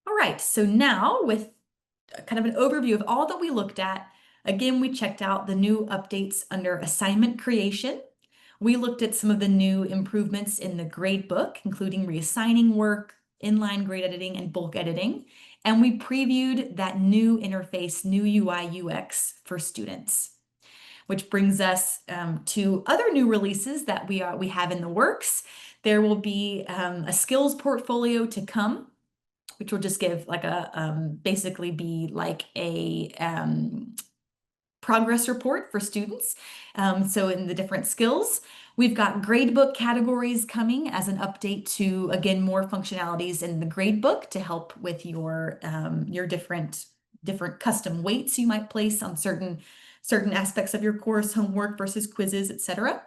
All right, so now with kind of an overview of all that we looked at, again, we checked out the new updates under assignment creation. We looked at some of the new improvements in the grade book, including reassigning work, inline grade editing, and bulk editing. And we previewed that new interface, new UI UX for students. Which brings us to other new releases that we have in the works. There will be a skills portfolio to come, which will just give like basically be like a progress report for students. So in the different skills, we've got gradebook categories coming as an update to, again, more functionalities in the gradebook to help with your different custom weights you might place on certain aspects of your course, homework versus quizzes, etc.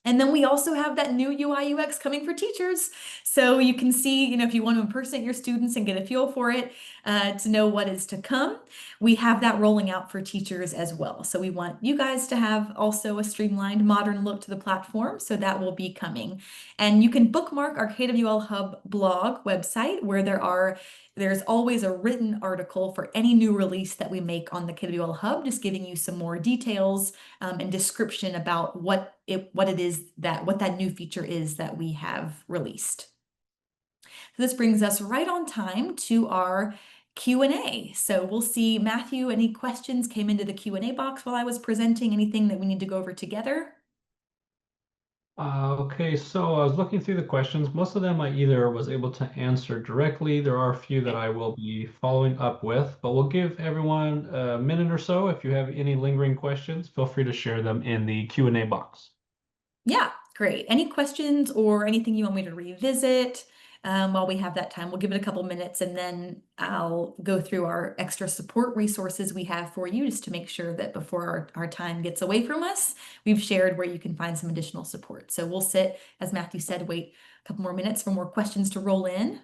And then we also have that new UI UX coming for teachers. So you can see, if you want to impersonate your students and get a feel for it, to know what is to come, we have that rolling out for teachers as well. So we want you guys to have also a streamlined, modern look to the platform. So that will be coming. And you can bookmark our KWL Hub blog website where there's always a written article for any new release that we make on the KWL Hub, just giving you some more details and description about what that new feature is that we have released. So this brings us right on time to our Q&A. So we'll see, Matthew, any questions came into the Q&A box while I was presenting? Anything that we need to go over together? Okay, so I was looking through the questions. Most of them I either was able to answer directly. There are a few that I will be following up with, but we'll give everyone a minute or so. If you have any lingering questions, feel free to share them in the Q&A box. Yeah, great. Any questions or anything you want me to revisit while we have that time? We'll give it a couple minutes and then I'll go through our extra support resources we have for you just to make sure that before our time gets away from us, we've shared where you can find some additional support. So we'll sit, as Matthew said, wait a couple more minutes for more questions to roll in.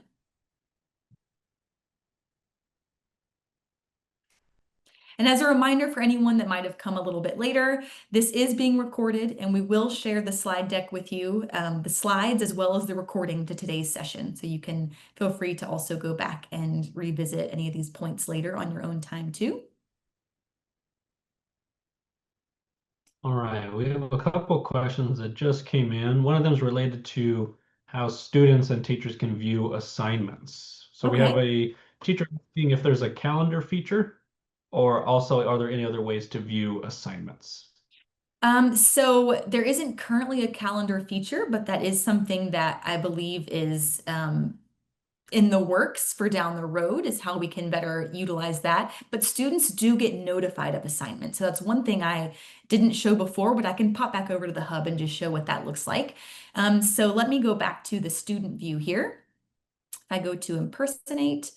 And as a reminder for anyone that might have come a little bit later, this is being recorded and we will share the slide deck with you, the slides as well as the recording to today's session. So you can feel free to also go back and revisit any of these points later on your own time too. All right, we have a couple questions that just came in. One of them is related to how students and teachers can view assignments. So we have Okay. a teacher asking if there's a calendar feature, or also are there any other ways to view assignments? So there isn't currently a calendar feature, but that is something that I believe is in the works for down the road is how we can better utilize that. But students do get notified of assignments. So that's one thing I didn't show before, but I can pop back over to the hub and just show what that looks like. So let me go back to the student view here. If I go to impersonate,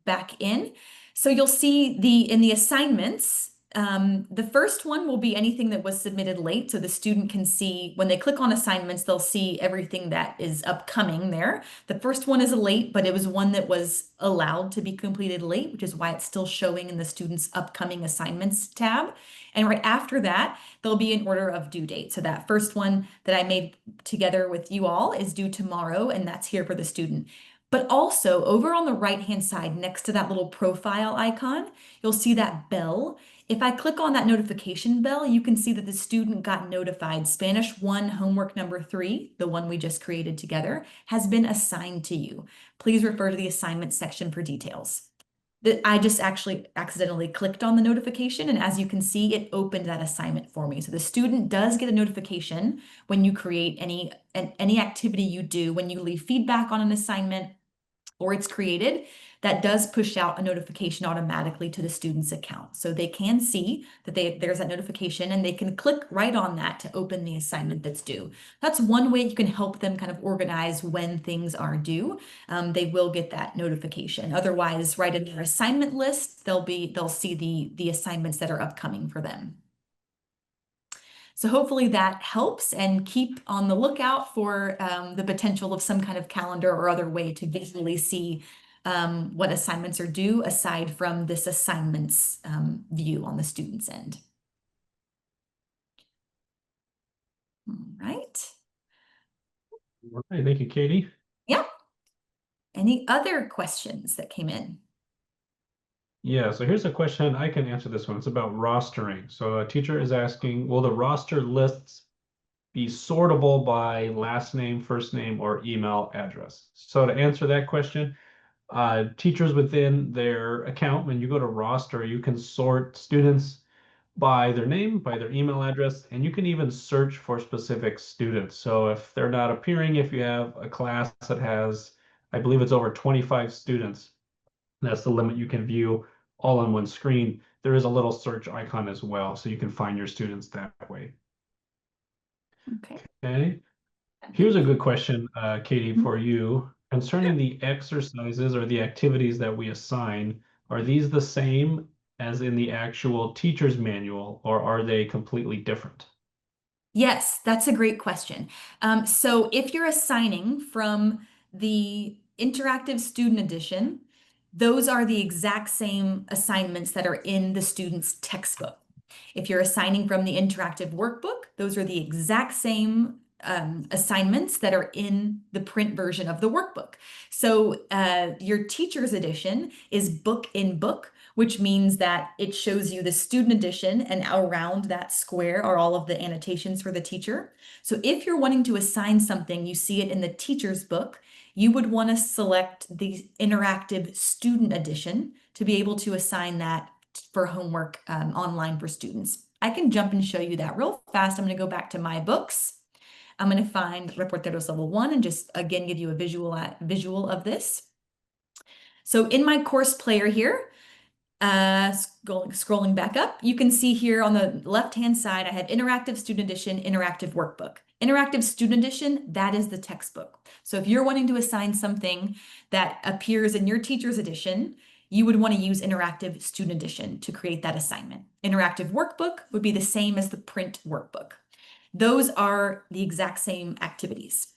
back in. So you'll see in the assignments, the first one will be anything that was submitted late. So the student can see when they click on assignments, they'll see everything that is upcoming there. The first one is a late, but it was one that was allowed to be completed late, which is why it's still showing in the student's upcoming assignments tab. And right after that, there'll be an order of due date. So that first one that I made together with you all is due tomorrow, and that's here for the student. But also over on the right-hand side, next to that little profile icon, you'll see that bell. If I click on that notification bell, you can see that the student got notified. Spanish 1 homework number 3, the one we just created together, has been assigned to you. Please refer to the assignment section for details. I just actually accidentally clicked on the notification, and as you can see, it opened that assignment for me. So the student does get a notification when you create any activity you do, when you leave feedback on an assignment, or it's created, that does push out a notification automatically to the student's account. So they can see that there's that notification and they can click right on that to open the assignment that's due. That's one way you can help them kind of organize when things are due. They will get that notification. Otherwise, right in their assignment list, they'll see the assignments that are upcoming for them. So hopefully that helps, and keep on the lookout for the potential of some kind of calendar or other way to visually see what assignments are due aside from this assignments view on the student's end. All right. All right, thank you, Katie. Yeah. Any other questions that came in? Yeah, so here's a question. I can answer this one. It's about rostering. So a teacher is asking, will the roster lists be sortable by last name, first name, or email address? So to answer that question, teachers within their account, when you go to roster, you can sort students by their name, by their email address, and you can even search for specific students. So if they're not appearing, if you have a class that has, I believe it's over 25 students, that's the limit you can view all on one screen. There is a little search icon as well, so you can find your students that way. Okay. Okay. Here's a Thank good question, Katie, you. for you. Concerning the exercises or the activities that we assign, are these the same as in the actual teacher's manual, or are they completely different? Yes, that's a great question. So if you're assigning from the interactive student edition, those are the exact same assignments that are in the student's textbook. If you're assigning from the interactive workbook, those are the exact same assignments that are in the print version of the workbook. So your teacher's edition is book in book, which means that it shows you the student edition, and around that square are all of the annotations for the teacher. So if you're wanting to assign something, you see it in the teacher's book, you would want to select the interactive student edition to be able to assign that for homework online for students. I can jump and show you that real fast. I'm going to go back to my books. I'm going to find Reporteros Level 1 and just again give you a visual of this. So in my course player here, scrolling back up, you can see here on the left-hand side, I have Interactive Student Edition, Interactive Workbook. Interactive Student Edition, that is the textbook. So if you're wanting to assign something that appears in your teacher's edition, you would want to use Interactive Student Edition to create that assignment. Interactive Workbook would be the same as the print workbook. Those are the exact same activities.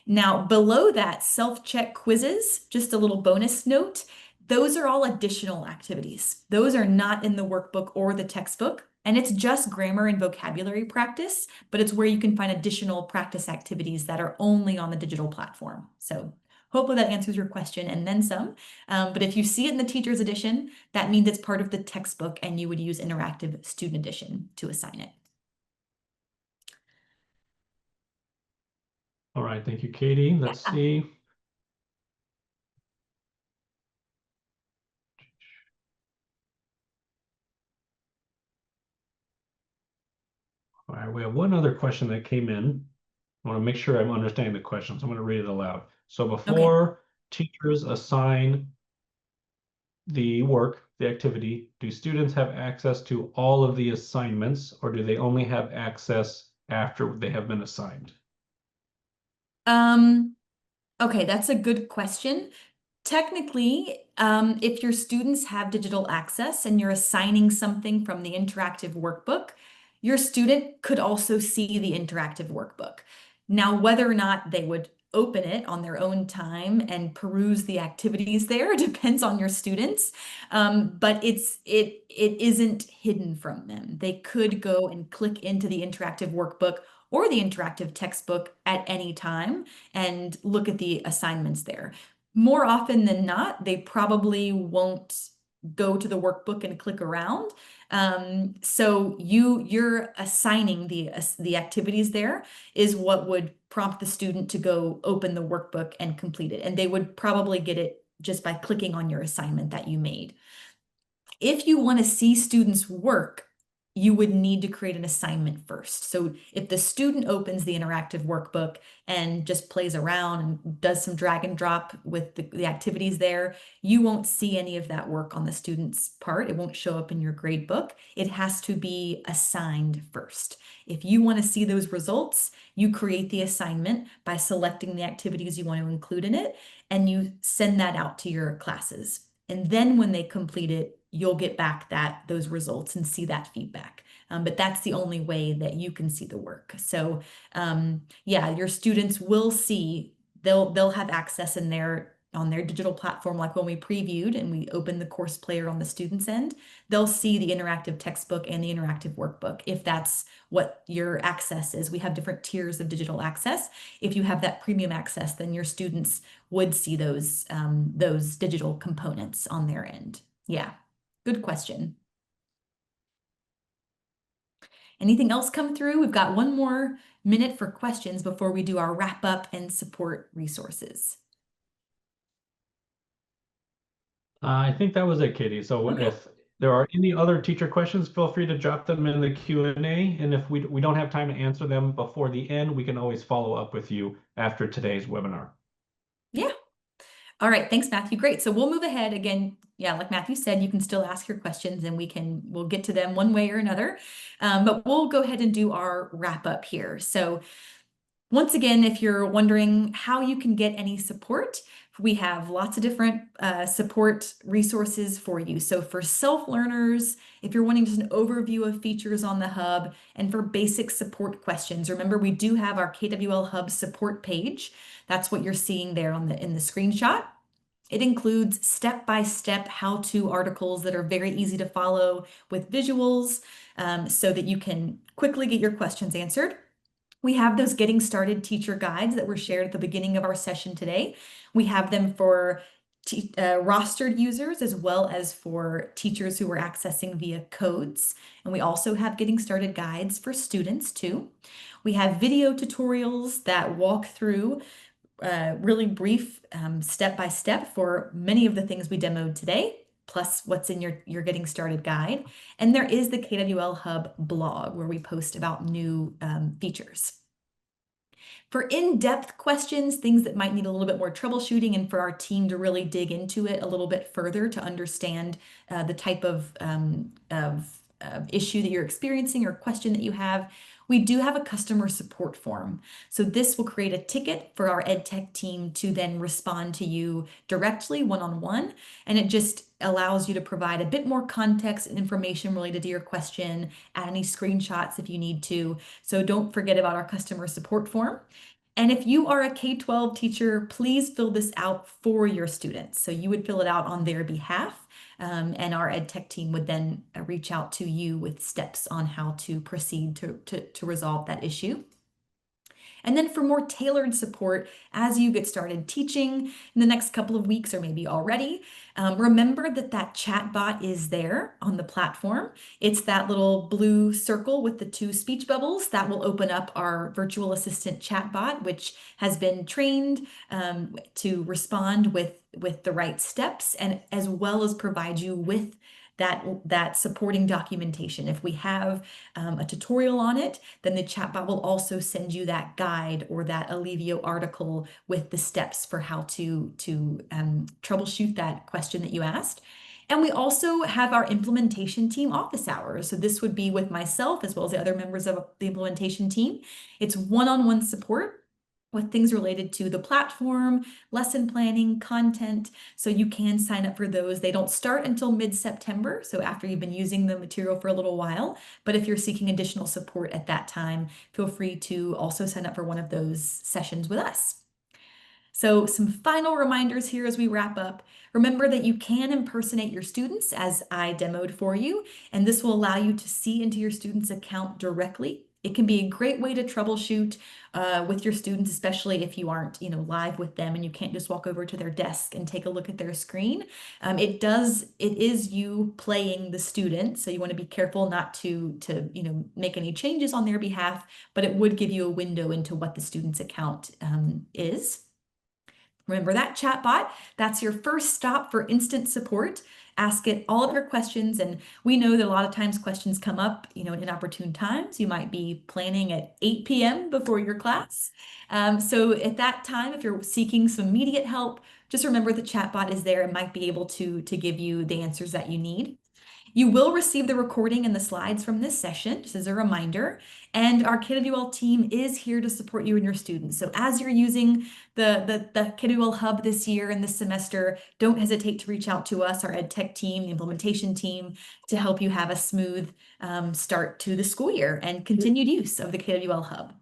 Now, below that, self-check quizzes, just a little bonus note, those are all additional activities. Those are not in the workbook or the textbook, and it's just grammar and vocabulary practice, but it's where you can find additional practice activities that are only on the digital platform. So hopefully that answers your question and then some. But if you see it in the teacher's edition, that means it's part of the textbook and you would use interactive student edition to assign it. All right, thank you, Katie. Let's Yeah. see. All right, we have one other question that came in. I want to make sure I'm understanding the question, so I'm going to read it aloud. So Okay. before teachers assign the work, the activity, do students have access to all of the assignments, or do they only have access after they have been assigned? Um, okay, that's a good question. Technically, if your students have digital access and you're assigning something from the interactive workbook, your student could also see the interactive workbook. Now, whether or not they would open it on their own time and peruse the activities there depends on your students. But it isn't hidden from them. They could go and click into the interactive workbook or the interactive textbook at any time and look at the assignments there. More often than not, they probably won't go to the workbook and click around. So you're assigning the activities there is what would prompt the student to go open the workbook and complete it. And they would probably get it just by clicking on your assignment that you made. If you want to see students work, you would need to create an assignment first. So if the student opens the interactive workbook and just plays around and does some drag and drop with the activities there, you won't see any of that work on the student's part. It won't show up in your grade book. It has to be assigned first. If you want to see those results, you create the assignment by selecting the activities you want to include in it, and you send that out to your classes. And then when they complete it, you'll get back those results and see that feedback. But that's the only way that you can see the work. So yeah, your students will see, they'll have access in their on their digital platform, like when we previewed and we opened the course player on the student's end, they'll see the interactive textbook and the interactive workbook if that's what your access is. We have different tiers of digital access. If you have that premium access, then your students would see those digital components on their end. Yeah, good question. Anything else come through? We've got one more minute for questions before we do our wrap up and support resources. I think that was it, Katie. So Okay. if there are any other teacher questions, feel free to drop them in the Q&A. And if we don't have time to answer them before the end, we can always follow up with you after today's webinar. Yeah. All right. Thanks, Matthew. Great. So we'll move ahead again. Yeah, like Matthew said, you can still ask your questions and we'll get to them one way or another. But we'll go ahead and do our wrap up here. So once again, if you're wondering how you can get any support, we have lots of different support resources for you. So for self-learners, if you're wanting just an overview of features on the Hub, and for basic support questions, remember we do have our KWL Hub support page. That's what you're seeing there in the screenshot. It includes step-by-step how-to articles that are very easy to follow with visuals, so that you can quickly get your questions answered. We have those getting started teacher guides that were shared at the beginning of our session today. We have them for rostered users as well as for teachers who are accessing via codes. And we also have getting started guides for students too. We have video tutorials that walk through really brief step by step for many of the things we demoed today, plus what's in your getting started guide. And there is the KWL Hub blog where we post about new features. For in-depth questions, things that might need a little bit more troubleshooting, and for our team to really dig into it a little bit further to understand the type of issue that you're experiencing or question that you have, we do have a customer support form. So this will create a ticket for our ed tech team to then respond to you directly one-on-one, and it just allows you to provide a bit more context and information related to your question, add any screenshots if you need to. So don't forget about our customer support form. And if you are a K-12 teacher, please fill this out for your students. So you would fill it out on their behalf, and our ed tech team would then reach out to you with steps on how to proceed to resolve that issue. And then for more tailored support as you get started teaching in the next couple of weeks or maybe already, remember that chat bot is there on the platform. It's that little blue circle with the two speech bubbles that will open up our virtual assistant chat bot, which has been trained to respond with the right steps, and as well as provide you with that supporting documentation. If we have a tutorial on it, then the chatbot will also send you that guide or that Alivio article with the steps for how to troubleshoot that question that you asked. And we also have our implementation team office hours. So this would be with myself as well as the other members of the implementation team. It's one-on-one support with things related to the platform, lesson planning, content. So you can sign up for those. They don't start until mid-September, so after you've been using the material for a little while. But if you're seeking additional support at that time, feel free to also sign up for one of those sessions with us. So some final reminders here as we wrap up. Remember that you can impersonate your students as I demoed for you, and this will allow you to see into your student's account directly. It can be a great way to troubleshoot with your students, especially if you aren't, live with them and you can't just walk over to their desk and take a look at their screen. It is you playing the student, so you want to be careful not to make any changes on their behalf, but it would give you a window into what the student's account is. Remember that chatbot, that's your first stop for instant support. Ask it all of your questions, and we know that a lot of times questions come up, in inopportune times. You might be planning at 8 p.m. before your class. So at that time, if you're seeking some immediate help, just remember the chatbot is there and might be able to give you the answers that you need. You will receive the recording and the slides from this session, just as a reminder. And our KWL team is here to support you and your students. So as you're using the KWL Hub this year and this semester, don't hesitate to reach out to us, our ed tech team, the implementation team, to help you have a smooth start to the school year and continued use of the KWL Hub.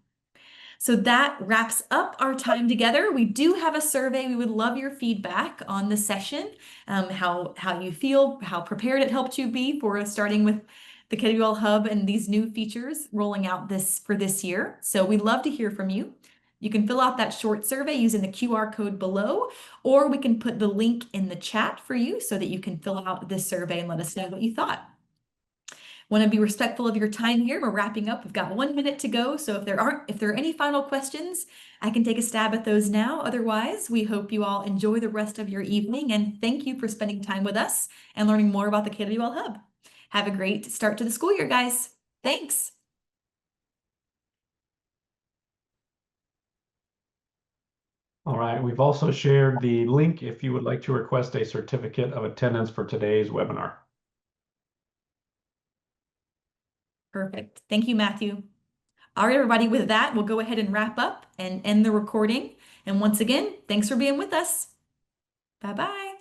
So that wraps up our time together. We do have a survey. We would love your feedback on the session, how you feel, how prepared it helped you be for starting with the KWL Hub and these new features rolling out this for this year. So we'd love to hear from you. You can fill out that short survey using the QR code below, or we can put the link in the chat for you so that you can fill out this survey and let us know what you thought. Want to be respectful of your time here. We're wrapping up. We've got 1 minute to go. So if there are any final questions, I can take a stab at those now. Otherwise, we hope you all enjoy the rest of your evening and thank you for spending time with us and learning more about the KWL Hub. Have a great start to the school year, guys. Thanks. All right, we've also shared the link if you would like to request a certificate of attendance for today's webinar. Perfect. Thank you, Matthew. All right, everybody, with that, we'll go ahead and wrap up and end the recording. And once again, thanks for being with us. Bye-bye.